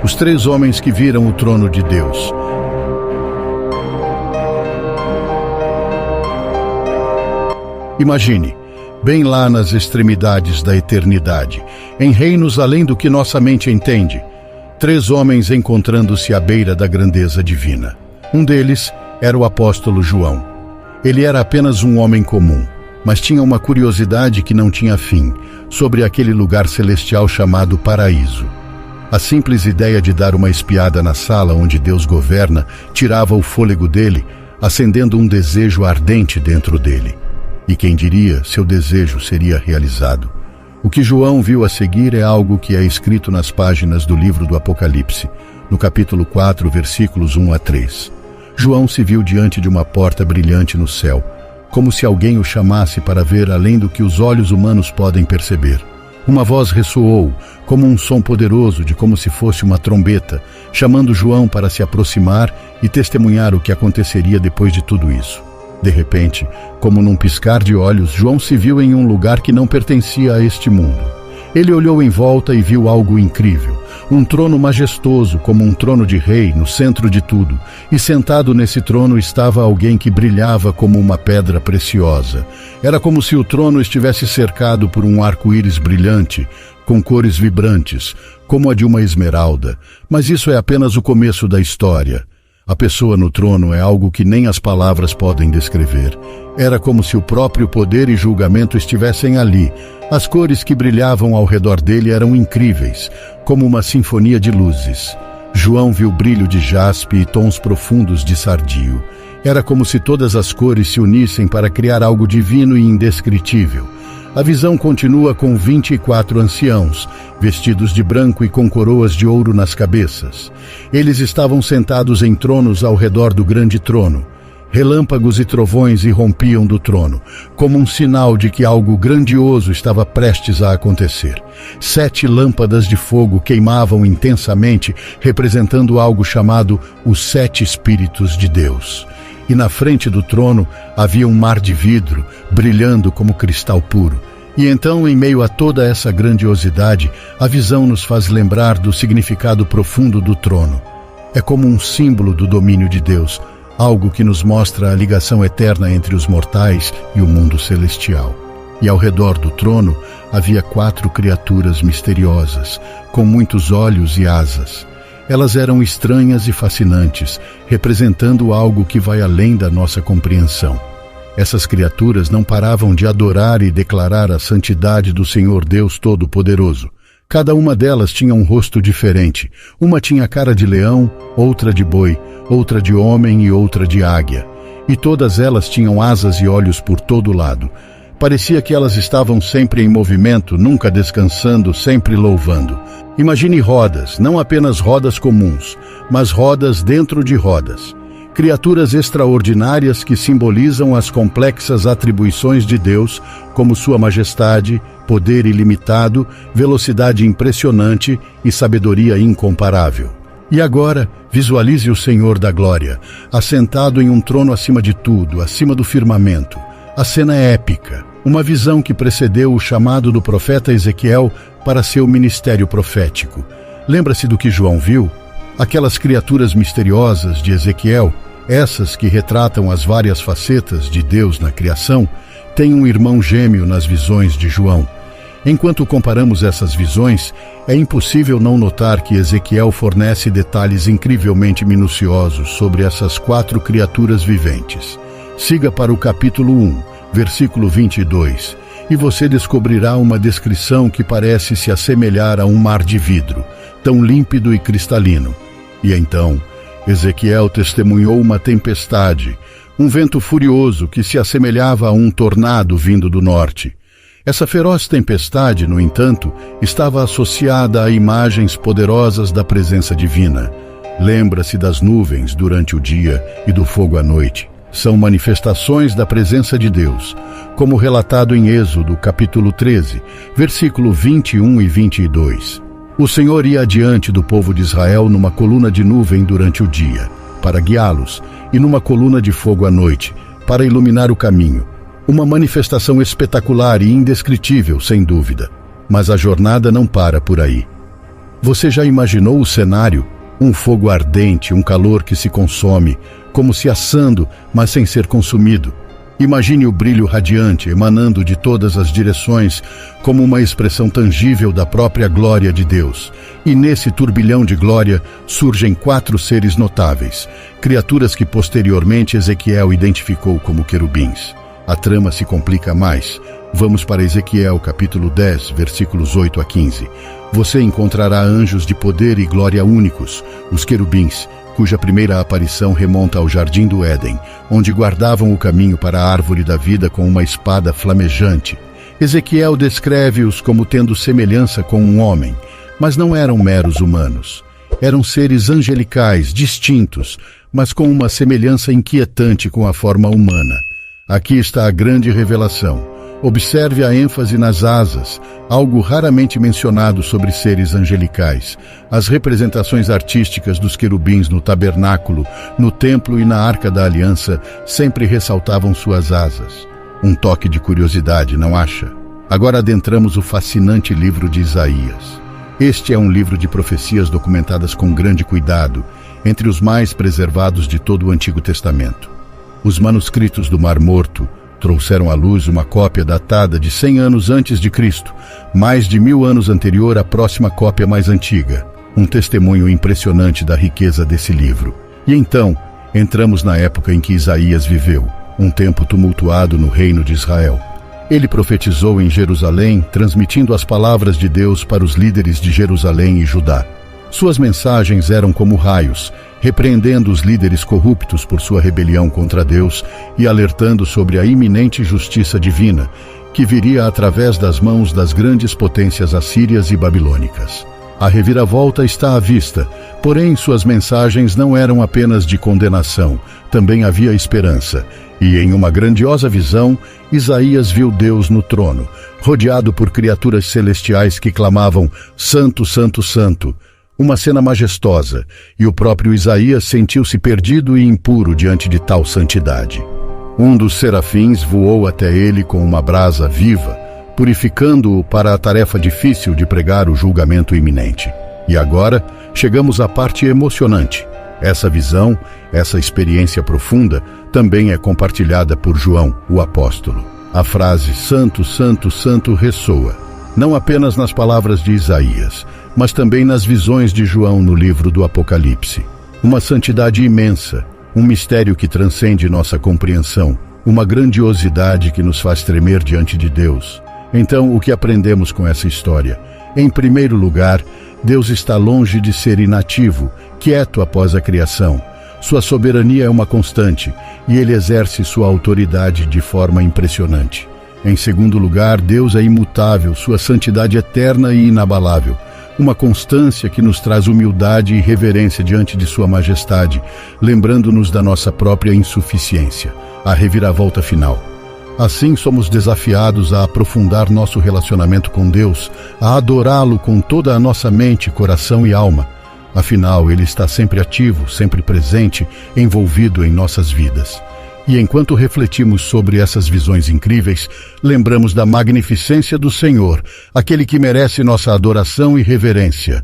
os 3 homens que viram o trono de Deus. Imagine, bem lá nas extremidades da eternidade, em reinos além do que nossa mente entende, 3 homens encontrando-se à beira da grandeza divina. Um deles era o apóstolo João. Ele era apenas um homem comum, mas tinha uma curiosidade que não tinha fim, sobre aquele lugar celestial chamado paraíso. A simples ideia de dar uma espiada na sala onde Deus governa tirava o fôlego dele, acendendo um desejo ardente dentro dele. E quem diria, seu desejo seria realizado. O que João viu a seguir é algo que é escrito nas páginas do livro do Apocalipse, no capítulo 4, versículos 1 a 3. João se viu diante de uma porta brilhante no céu, como se alguém o chamasse para ver além do que os olhos humanos podem perceber. Uma voz ressoou, como um som poderoso de como se fosse uma trombeta, chamando João para se aproximar e testemunhar o que aconteceria depois de tudo isso. De repente, como num piscar de olhos, João se viu em um lugar que não pertencia a este mundo. Ele olhou em volta e viu algo incrível, um trono majestoso como um trono de rei no centro de tudo, e sentado nesse trono estava alguém que brilhava como uma pedra preciosa. Era como se o trono estivesse cercado por um arco-íris brilhante, com cores vibrantes, como a de uma esmeralda. Mas isso é apenas o começo da história. A pessoa no trono é algo que nem as palavras podem descrever. Era como se o próprio poder e julgamento estivessem ali. As cores que brilhavam ao redor dele eram incríveis, como uma sinfonia de luzes. João viu brilho de jaspe e tons profundos de sardio. Era como se todas as cores se unissem para criar algo divino e indescritível. A visão continua com 24 anciãos, vestidos de branco e com coroas de ouro nas cabeças. Eles estavam sentados em tronos ao redor do grande trono. Relâmpagos e trovões irrompiam do trono, como um sinal de que algo grandioso estava prestes a acontecer. 7 lâmpadas de fogo queimavam intensamente, representando algo chamado os 7 Espíritos de Deus. E na frente do trono havia um mar de vidro, brilhando como cristal puro. E então, em meio a toda essa grandiosidade, a visão nos faz lembrar do significado profundo do trono. É como um símbolo do domínio de Deus, algo que nos mostra a ligação eterna entre os mortais e o mundo celestial. E ao redor do trono havia 4 criaturas misteriosas, com muitos olhos e asas. Elas eram estranhas e fascinantes, representando algo que vai além da nossa compreensão. Essas criaturas não paravam de adorar e declarar a santidade do Senhor Deus Todo-Poderoso. Cada uma delas tinha um rosto diferente. Uma tinha cara de leão, outra de boi, outra de homem e outra de águia. E todas elas tinham asas e olhos por todo lado. Parecia que elas estavam sempre em movimento, nunca descansando, sempre louvando. Imagine rodas, não apenas rodas comuns, mas rodas dentro de rodas. Criaturas extraordinárias que simbolizam as complexas atribuições de Deus, como sua majestade, poder ilimitado, velocidade impressionante e sabedoria incomparável. E agora, visualize o Senhor da Glória, assentado em um trono acima de tudo, acima do firmamento. A cena é épica, uma visão que precedeu o chamado do profeta Ezequiel para seu ministério profético. Lembra-se do que João viu? Aquelas criaturas misteriosas de Ezequiel, essas que retratam as várias facetas de Deus na criação, têm um irmão gêmeo nas visões de João. Enquanto comparamos essas visões, é impossível não notar que Ezequiel fornece detalhes incrivelmente minuciosos sobre essas 4 criaturas viventes. Siga para o capítulo 1, versículo 22, e você descobrirá uma descrição que parece se assemelhar a um mar de vidro, tão límpido e cristalino. E então, Ezequiel testemunhou uma tempestade, um vento furioso que se assemelhava a um tornado vindo do norte. Essa feroz tempestade, no entanto, estava associada a imagens poderosas da presença divina. Lembra-se das nuvens durante o dia e do fogo à noite. São manifestações da presença de Deus, como relatado em Êxodo, capítulo 13, versículo 21 e 22. O Senhor ia adiante do povo de Israel numa coluna de nuvem durante o dia, para guiá-los, e numa coluna de fogo à noite, para iluminar o caminho. Uma manifestação espetacular e indescritível, sem dúvida. Mas a jornada não para por aí. Você já imaginou o cenário? Um fogo ardente, um calor que se consome, como se assando, mas sem ser consumido. Imagine o brilho radiante emanando de todas as direções, como uma expressão tangível da própria glória de Deus. E nesse turbilhão de glória surgem 4 seres notáveis, criaturas que posteriormente Ezequiel identificou como querubins. A trama se complica mais. Vamos para Ezequiel capítulo 10, versículos 8 a 15. Você encontrará anjos de poder e glória únicos, os querubins, cuja primeira aparição remonta ao Jardim do Éden, onde guardavam o caminho para a árvore da vida com uma espada flamejante. Ezequiel descreve-os como tendo semelhança com um homem, mas não eram meros humanos. Eram seres angelicais, distintos, mas com uma semelhança inquietante com a forma humana. Aqui está a grande revelação. Observe a ênfase nas asas, algo raramente mencionado sobre seres angelicais. As representações artísticas dos querubins no tabernáculo, no templo e na Arca da Aliança sempre ressaltavam suas asas. Um toque de curiosidade, não acha? Agora adentramos o fascinante livro de Isaías. Este é um livro de profecias documentadas com grande cuidado, entre os mais preservados de todo o Antigo Testamento. Os manuscritos do Mar Morto trouxeram à luz uma cópia datada de 100 anos antes de Cristo, mais de 1000 anos anterior à próxima cópia mais antiga. Um testemunho impressionante da riqueza desse livro. E então, entramos na época em que Isaías viveu, um tempo tumultuado no reino de Israel. Ele profetizou em Jerusalém, transmitindo as palavras de Deus para os líderes de Jerusalém e Judá. Suas mensagens eram como raios, repreendendo os líderes corruptos por sua rebelião contra Deus e alertando sobre a iminente justiça divina, que viria através das mãos das grandes potências assírias e babilônicas. A reviravolta está à vista, porém suas mensagens não eram apenas de condenação, também havia esperança. E em uma grandiosa visão, Isaías viu Deus no trono, rodeado por criaturas celestiais que clamavam: Santo, Santo, Santo. Uma cena majestosa, e o próprio Isaías sentiu-se perdido e impuro diante de tal santidade. Um dos serafins voou até ele com uma brasa viva, purificando-o para a tarefa difícil de pregar o julgamento iminente. E agora, chegamos à parte emocionante. Essa visão, essa experiência profunda, também é compartilhada por João, o apóstolo. A frase Santo, Santo, Santo ressoa, não apenas nas palavras de Isaías, mas também nas visões de João no livro do Apocalipse. Uma santidade imensa, um mistério que transcende nossa compreensão, uma grandiosidade que nos faz tremer diante de Deus. Então, o que aprendemos com essa história? Em primeiro lugar, Deus está longe de ser inativo, quieto após a criação. Sua soberania é uma constante, e ele exerce sua autoridade de forma impressionante. Em segundo lugar, Deus é imutável, sua santidade eterna e inabalável. Uma constância que nos traz humildade e reverência diante de sua majestade, lembrando-nos da nossa própria insuficiência, a reviravolta final. Assim somos desafiados a aprofundar nosso relacionamento com Deus, a adorá-lo com toda a nossa mente, coração e alma. Afinal, Ele está sempre ativo, sempre presente, envolvido em nossas vidas. E enquanto refletimos sobre essas visões incríveis, lembramos da magnificência do Senhor, aquele que merece nossa adoração e reverência.